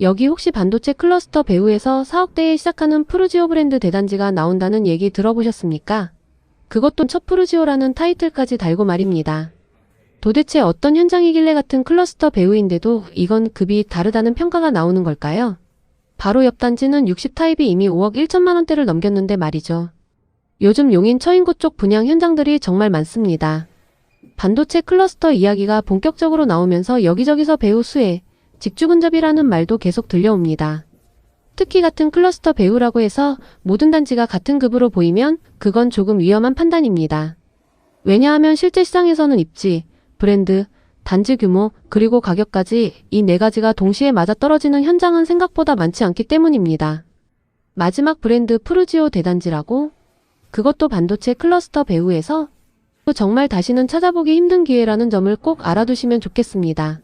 여기 혹시 반도체 클러스터 배후에서 4억대에 시작하는 푸르지오 브랜드 대단지가 나온다는 얘기 들어보셨습니까? 그것도 첫 푸르지오라는 타이틀까지 달고 말입니다. 도대체 어떤 현장이길래 같은 클러스터 배후인데도 이건 급이 다르다는 평가가 나오는 걸까요? 바로 옆 단지는 60타입이 이미 5억 1천만 원대를 넘겼는데 말이죠. 요즘 용인 처인구 쪽 분양 현장들이 정말 많습니다. 반도체 클러스터 이야기가 본격적으로 나오면서 여기저기서 배후 수혜, 직주근접이라는 말도 계속 들려옵니다. 특히 같은 클러스터 배후라고 해서 모든 단지가 같은 급으로 보이면 그건 조금 위험한 판단입니다. 왜냐하면 실제 시장에서는 입지, 브랜드, 단지 규모, 그리고 가격까지 이 네 가지가 동시에 맞아떨어지는 현장은 생각보다 많지 않기 때문입니다. 마지막 브랜드 푸르지오 대단지라고? 그것도 반도체 클러스터 배후에서? 정말 다시는 찾아보기 힘든 기회라는 점을 꼭 알아두시면 좋겠습니다.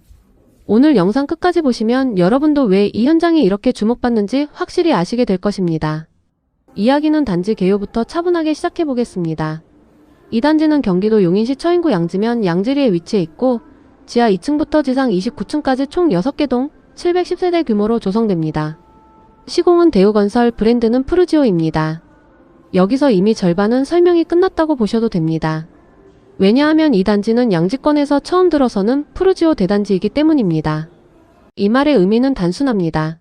오늘 영상 끝까지 보시면 여러분도 왜 이 현장이 이렇게 주목받는지 확실히 아시게 될 것입니다. 이야기는 단지 개요부터 차분하게 시작해 보겠습니다. 이 단지는 경기도 용인시 처인구 양지면 양지리에 위치해 있고 지하 2층부터 지상 29층까지 총 6개 동 710세대 규모로 조성됩니다. 시공은 대우건설, 브랜드는 푸르지오입니다. 여기서 이미 절반은 설명이 끝났다고 보셔도 됩니다. 왜냐하면 이 단지는 양지권에서 처음 들어서는 푸르지오 대단지이기 때문입니다. 이 말의 의미는 단순합니다.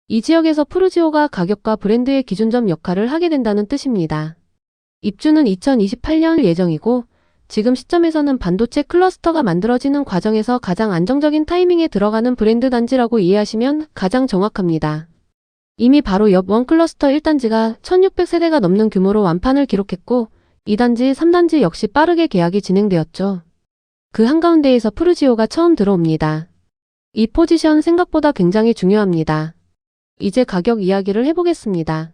이 지역에서 푸르지오가 가격과 브랜드의 기준점 역할을 하게 된다는 뜻입니다. 입주는 2028년 예정이고 지금 시점에서는 반도체 클러스터가 만들어지는 과정에서 가장 안정적인 타이밍에 들어가는 브랜드 단지라고 이해하시면 가장 정확합니다. 이미 바로 옆 원클러스터 1단지가 1600세대가 넘는 규모로 완판을 기록했고 2단지, 3단지 역시 빠르게 계약이 진행되었죠. 그 한가운데에서 푸르지오가 처음 들어옵니다. 이 포지션 생각보다 굉장히 중요합니다. 이제 가격 이야기를 해보겠습니다.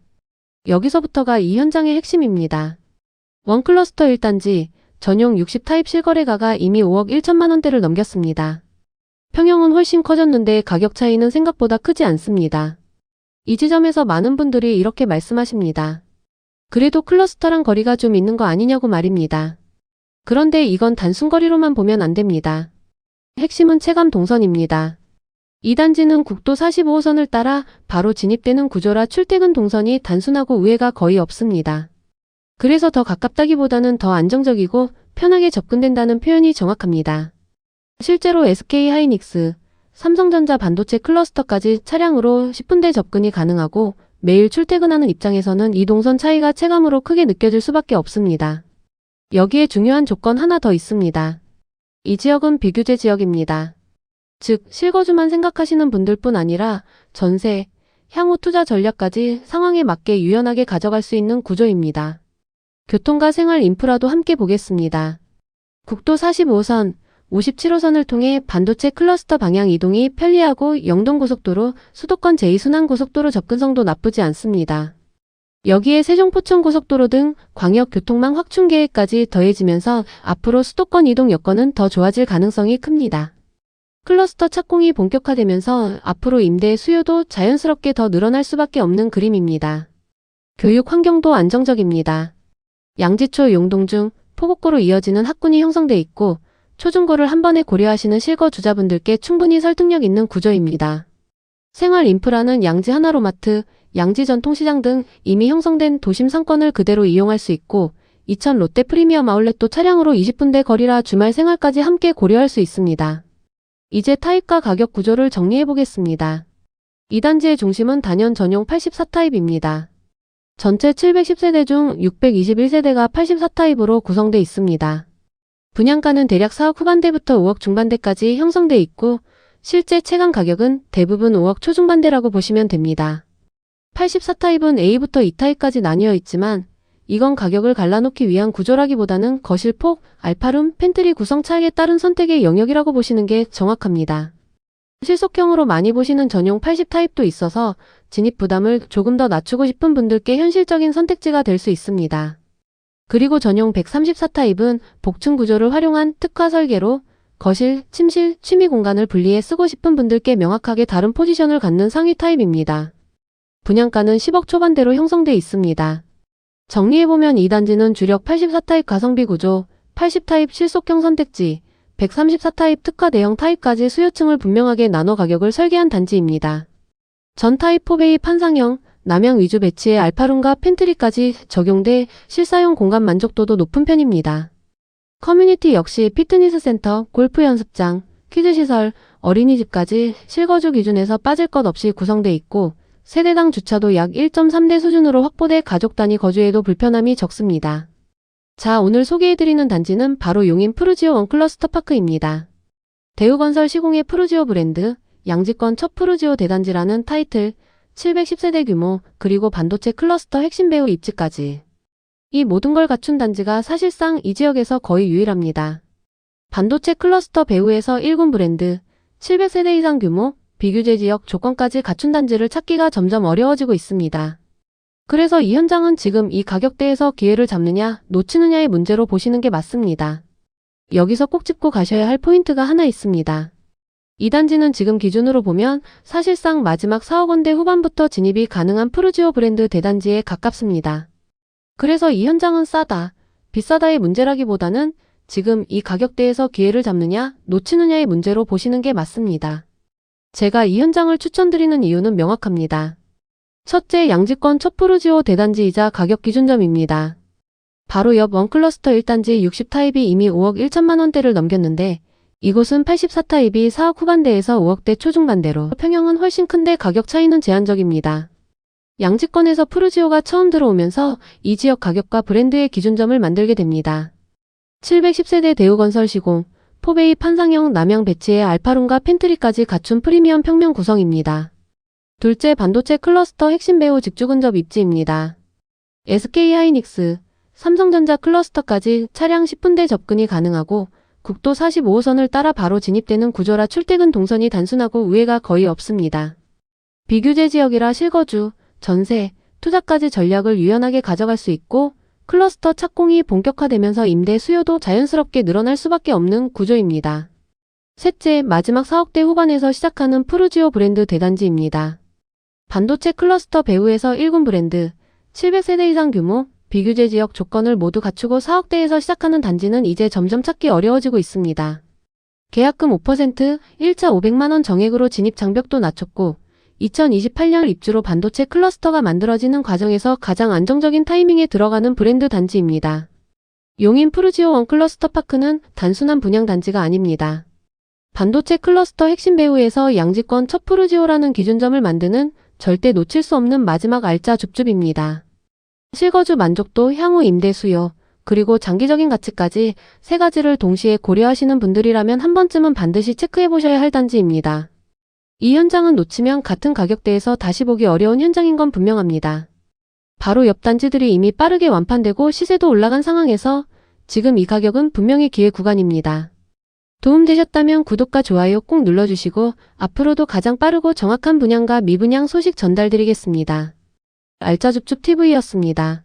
여기서부터가 이 현장의 핵심입니다. 원클러스터 1단지, 전용 60타입 실거래가가 이미 5억 1천만 원대를 넘겼습니다. 평형은 훨씬 커졌는데 가격 차이는 생각보다 크지 않습니다. 이 지점에서 많은 분들이 이렇게 말씀하십니다. 그래도 클러스터랑 거리가 좀 있는 거 아니냐고 말입니다. 그런데 이건 단순 거리로만 보면 안 됩니다. 핵심은 체감 동선입니다. 이 단지는 국도 45호선을 따라 바로 진입되는 구조라 출퇴근 동선이 단순하고 우회가 거의 없습니다. 그래서 더 가깝다기보다는 더 안정적이고 편하게 접근된다는 표현이 정확합니다. 실제로 SK하이닉스, 삼성전자 반도체 클러스터까지 차량으로 10분대 접근이 가능하고 매일 출퇴근하는 입장에서는 이 동선 차이가 체감으로 크게 느껴질 수밖에 없습니다. 여기에 중요한 조건 하나 더 있습니다. 이 지역은 비규제 지역입니다. 즉, 실거주만 생각하시는 분들뿐 아니라 전세, 향후 투자 전략까지 상황에 맞게 유연하게 가져갈 수 있는 구조입니다. 교통과 생활 인프라도 함께 보겠습니다. 국도 45호선, 57호선을 통해 반도체 클러스터 방향 이동이 편리하고 영동고속도로, 수도권 제2순환고속도로 접근성도 나쁘지 않습니다. 여기에 세종포천고속도로 등 광역교통망 확충 계획까지 더해지면서 앞으로 수도권 이동 여건은 더 좋아질 가능성이 큽니다. 클러스터 착공이 본격화되면서 앞으로 임대 수요도 자연스럽게 더 늘어날 수밖에 없는 그림입니다. 교육 환경도 안정적입니다. 양지초 용동중 포곡고로 이어지는 학군이 형성돼 있고 초중고를 한 번에 고려하시는 실거주자분들께 충분히 설득력 있는 구조입니다. 생활 인프라는 양지 하나로마트, 양지 전통시장 등 이미 형성된 도심 상권을 그대로 이용할 수 있고 이천 롯데 프리미엄 아울렛도 차량으로 20분대 거리라 주말 생활까지 함께 고려할 수 있습니다. 이제 타입과 가격 구조를 정리해보겠습니다. 이 단지의 중심은 단연 전용 84타입입니다. 전체 710세대 중 621세대가 84타입으로 구성돼 있습니다. 분양가는 대략 4억 후반대부터 5억 중반대까지 형성돼 있고 실제 체감 가격은 대부분 5억 초중반대라고 보시면 됩니다. 84타입은 A부터 E타입까지 나뉘어 있지만 이건 가격을 갈라놓기 위한 구조라기보다는 거실 폭, 알파룸, 팬트리 구성 차이에 따른 선택의 영역이라고 보시는 게 정확합니다. 실속형으로 많이 보시는 전용 80타입도 있어서 진입 부담을 조금 더 낮추고 싶은 분들께 현실적인 선택지가 될 수 있습니다. 그리고 전용 134타입은 복층 구조를 활용한 특화 설계로 거실, 침실, 취미 공간을 분리해 쓰고 싶은 분들께 명확하게 다른 포지션을 갖는 상위 타입입니다. 분양가는 10억 초반대로 형성돼 있습니다. 정리해보면 이 단지는 주력 84타입 가성비 구조, 80타입 실속형 선택지, 134타입 특화 대형 타입까지 수요층을 분명하게 나눠 가격을 설계한 단지입니다. 전 타입 포베이 판상형, 남향 위주 배치에 알파룸과 팬트리까지 적용돼 실사용 공간 만족도도 높은 편입니다. 커뮤니티 역시 피트니스 센터, 골프 연습장, 키즈 시설, 어린이집까지 실거주 기준에서 빠질 것 없이 구성돼 있고 세대당 주차도 약 1.3대 수준으로 확보돼 가족 단위 거주에도 불편함이 적습니다. 자, 오늘 소개해드리는 단지는 바로 용인 푸르지오 원클러스터파크입니다. 대우건설 시공의 푸르지오 브랜드, 양지권 첫 푸르지오 대단지라는 타이틀, 710세대 규모, 그리고 반도체 클러스터 핵심 배후 입지까지. 이 모든 걸 갖춘 단지가 사실상 이 지역에서 거의 유일합니다. 반도체 클러스터 배후에서 1군 브랜드, 700세대 이상 규모, 비규제 지역 조건까지 갖춘 단지를 찾기가 점점 어려워지고 있습니다. 그래서 이 현장은 지금 이 가격대에서 기회를 잡느냐, 놓치느냐의 문제로 보시는 게 맞습니다. 여기서 꼭 짚고 가셔야 할 포인트가 하나 있습니다. 이 단지는 지금 기준으로 보면 사실상 마지막 4억 원대 후반부터 진입이 가능한 푸르지오 브랜드 대단지에 가깝습니다. 그래서 이 현장은 싸다, 비싸다의 문제라기보다는 지금 이 가격대에서 기회를 잡느냐, 놓치느냐의 문제로 보시는 게 맞습니다. 제가 이 현장을 추천드리는 이유는 명확합니다. 첫째, 양지권 첫 푸르지오 대단지이자 가격 기준점입니다. 바로 옆 원클러스터 1단지 60타입이 이미 5억 1천만 원대를 넘겼는데 이곳은 84타입이 4억 후반대에서 5억대 초중반대로 평형은 훨씬 큰데 가격 차이는 제한적입니다. 양지권에서 푸르지오가 처음 들어오면서 이 지역 가격과 브랜드의 기준점을 만들게 됩니다. 710세대 대우건설 시공, 포베이 판상형 남향 배치에 알파룸과 팬트리까지 갖춘 프리미엄 평면 구성입니다. 둘째, 반도체 클러스터 핵심 배후 직주 근접 입지입니다. SK하이닉스, 삼성전자 클러스터까지 차량 10분대 접근이 가능하고 국도 45호선을 따라 바로 진입되는 구조라 출퇴근 동선이 단순하고 우회가 거의 없습니다. 비규제 지역이라 실거주, 전세, 투자까지 전략을 유연하게 가져갈 수 있고 클러스터 착공이 본격화되면서 임대 수요도 자연스럽게 늘어날 수밖에 없는 구조입니다. 셋째, 마지막 4억대 후반에서 시작하는 푸르지오 브랜드 대단지입니다. 반도체 클러스터 배후에서 1군 브랜드, 700세대 이상 규모, 비규제 지역 조건을 모두 갖추고 4억대에서 시작하는 단지는 이제 점점 찾기 어려워지고 있습니다. 계약금 5%, 1차 500만원 정액으로 진입 장벽도 낮췄고 2028년 입주로 반도체 클러스터가 만들어지는 과정에서 가장 안정적인 타이밍에 들어가는 브랜드 단지입니다. 용인 푸르지오 원클러스터파크는 단순한 분양 단지가 아닙니다. 반도체 클러스터 핵심 배후에서 양지권 첫 푸르지오라는 기준점을 만드는 절대 놓칠 수 없는 마지막 알짜 줍줍입니다. 실거주 만족도, 향후 임대 수요, 그리고 장기적인 가치까지 세 가지를 동시에 고려하시는 분들이라면 한 번쯤은 반드시 체크해보셔야 할 단지입니다. 이 현장은 놓치면 같은 가격대에서 다시 보기 어려운 현장인 건 분명합니다. 바로 옆 단지들이 이미 빠르게 완판되고 시세도 올라간 상황에서 지금 이 가격은 분명히 기회 구간입니다. 도움되셨다면 구독과 좋아요 꼭 눌러주시고 앞으로도 가장 빠르고 정확한 분양과 미분양 소식 전달드리겠습니다. 알짜줍줍TV였습니다.